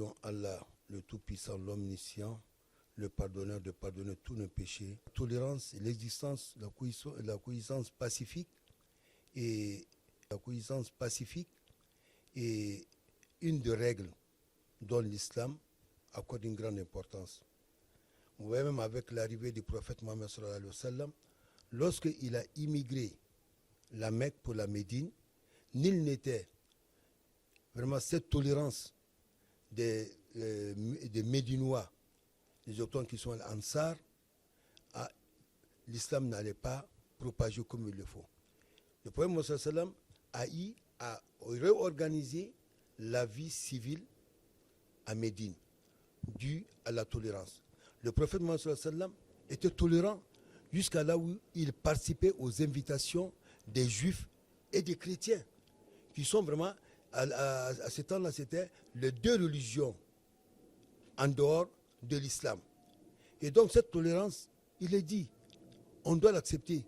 prions Allah, le Tout-Puissant, l'Omniscient, le Pardonneur, de pardonner tous nos péchés. La tolérance, l'existence, la coexistence pacifique et est une des règles dont l'islam accorde une grande importance. Vous voyez, même avec l'arrivée du prophète Mohammed sallallahu alayhi wa sallam, lorsqu'il a immigré la Mecque pour la Médine, nul n'était vraiment cette tolérance des Médinois, les autochtones qui sont l'Ansar, l'islam n'allait pas propager comme il le faut. Le prophète Mohammed sallallahu alayhi wa sallam a réorganisé la vie civile à Médine, due à la tolérance. Le prophète Mohammed sallallahu alayhi wa sallam était tolérant jusqu'à là où il participait aux invitations des juifs et des chrétiens, qui sont vraiment, à ce temps-là, c'était les deux religions en dehors de l'islam. Et donc cette tolérance, il est dit, on doit l'accepter.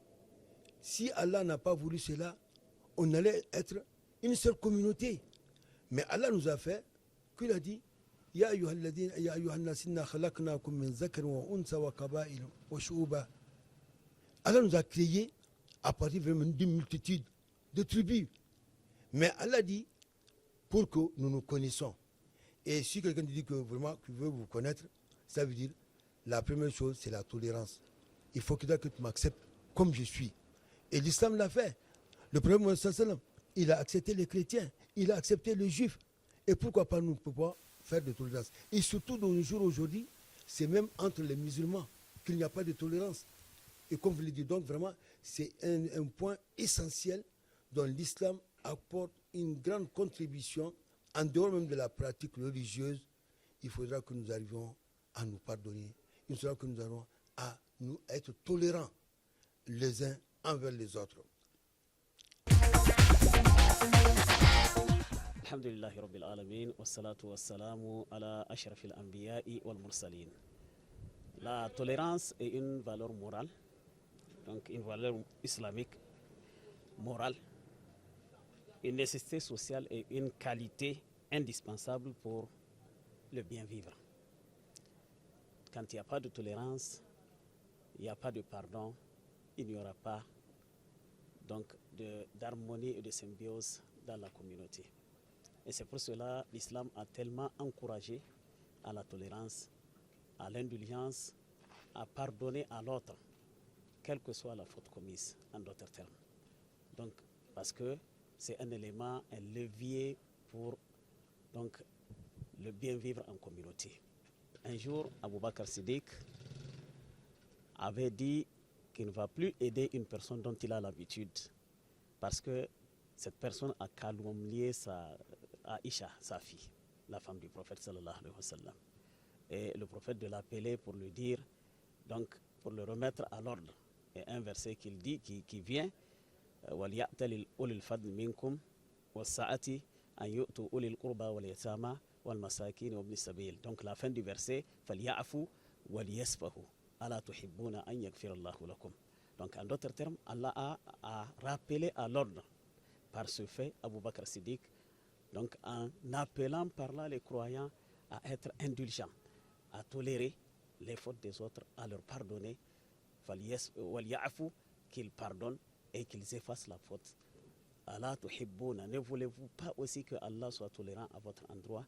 Si Allah n'a pas voulu cela, on allait être une seule communauté. Mais Allah nous a fait, qu'il a dit, Ya ayyuhan nas inna khalaqnakum min zakarin wa unsa wa qaba'il wa shu'uba. Allah nous a créés à partir d'une multitude de tribus. Mais Allah dit, pour que nous nous connaissons. Et si quelqu'un dit que vraiment qu'il veut vous connaître, ça veut dire, la première chose, c'est la tolérance. Il faut que tu m'acceptes comme je suis. Et l'islam l'a fait. Le prophète Mohammed sallallahu alayhi wa sallam, il a accepté les chrétiens, il a accepté les juifs. Et pourquoi pas nous ne pouvons pas faire de tolérance? Et surtout dans le jour aujourd'hui, c'est même entre les musulmans qu'il n'y a pas de tolérance. Et comme vous le dites, donc vraiment, c'est un point essentiel dont l'islam apporte une grande contribution. En dehors même de la pratique religieuse, il faudra que nous arrivions à nous pardonner. Il faudra que nous arrivions à nous être tolérants les uns envers les autres. Alhamdulillahi Rabbil Alamin, wassalatu wassalamu ala ashrafil anbiya'i wal mursalin. La tolérance est une valeur morale, donc une valeur islamique morale, une nécessité sociale et une qualité indispensable pour le bien vivre. Quand il n'y a pas de tolérance, il n'y a pas de pardon, il n'y aura pas donc d'harmonie et de symbiose dans la communauté. Et c'est pour cela que l'islam a tellement encouragé à la tolérance, à l'indulgence, à pardonner à l'autre, quelle que soit la faute commise, en d'autres termes. Donc, parce que c'est un élément, un levier pour donc, le bien vivre en communauté. Un jour, Abou Bakr Siddiq avait dit qu'il ne va plus aider une personne dont il a l'habitude parce que cette personne a calomnié Aïcha, sa fille, la femme du prophète sallallahu alayhi wa sallam. Et le prophète de l'appeler pour lui dire, donc pour le remettre à l'ordre. Et un verset qu'il dit, qui vient, وَلْيَأْتَلِ أُولِي الْفَضْلِ مِنْكُمْ وَالسَّعَةِ أَنْ يُؤْتُوا أُولِي الْقُرْبَى وَالْيَتَامَى وَالْمَسَاكِينِ وَابْنِ السَّبِيلِ. Donc la fin du verset, فَلْيَعْفُوا وَلْيَصْفَحُوا أَلَا تُحِبُّونَ أَنْ يَغْفِرَ اللَّهُ لَكُمْ. Donc en d'autres termes, Allah a rappelé à l'ordre par ce fait Abou Bakr Siddiq, donc en appelant par là les croyants à être indulgents, à tolérer les fautes des autres, à leur pardonner, qu'ils pardonnent et qu'ils effacent la faute. Allah tuhibbouna, ne voulez-vous pas aussi que Allah soit tolérant à votre endroit?